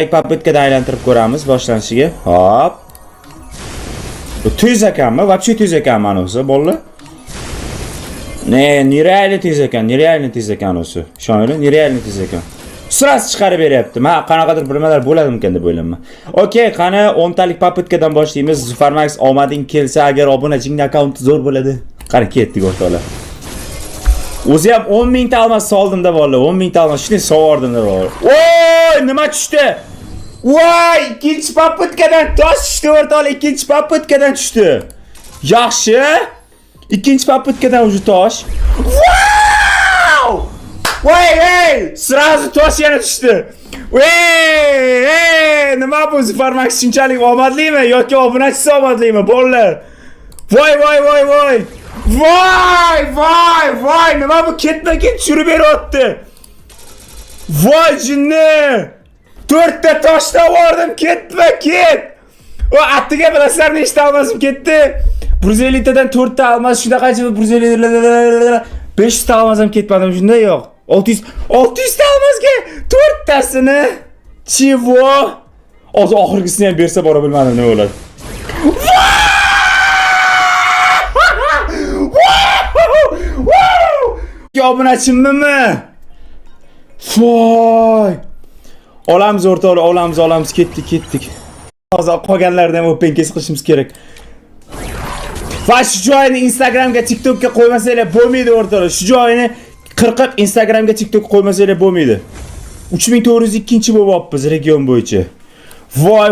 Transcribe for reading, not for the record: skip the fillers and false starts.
Papetga aylantirib ko'ramiz boshlanishiga. Hop. Bu tez ekanmi? Вообще tez ekan mana o'zi, bolalar. Нереально tez ekan, нереально tez ekan o'zi. Ishoninglar, нереально tez ekan. Sirasi chiqarib beryapti. Men qanaqadir nimalar bo'ladimikan deb o'ylayman. Okey, qani 10 talik papetkadan boshlaymiz. Zufarmax omading kelsa, agar obunaching akkaunti zo'r bo'ladi. Qani ketdik o'rtoqlar. O'zi ham 10 ming ta olmas soldimda bolalar. 10 ming ta olmas shunday sovordimda bolalar. Voy, nima tushdi? Voy, ikkinchi papetkadan tosh tushdi o'rtoqlar, ikkinchi papetkadan tushdi. Yaxshi. İkinci papetkadan ucu tosh. Wow! Voy, hey! Sразу tosh yana tushdi. Hey! Nima bu Zufarmax shunchalik omadlimi yoki obunachisi omadlimi bolalar? Voy! Voy! Nima bu ketma-ket tushirib beryapti? Voy jinni! 4 ta toshdan bordim ketma-ket. O attiga bilasizlar nechta olmasim ketdi? 150 tadan 4 ta olmas shunaqacha 150 500 ta olmasam ketmadim shunday yo'q. 600 ta olmasga 4 tasini. Chivo? Hozir oxirgisini ham bersa bora bilmadim nima bo'ladi. Obunachimmi? Voy! Olamiz o'rtoqlar, olamiz, ketdik. Hozir qolganlardan open case qilishimiz kerak. Va shu joyini Instagramga, TikTokga qo'ymasanglar bo'lmaydi o'rtoqlar. Shu joyini qirqib Instagramga, TikTokga qo'ymasanglar bo'lmaydi. 3402-chi bo'lyapmiz region bo'yicha. Voy!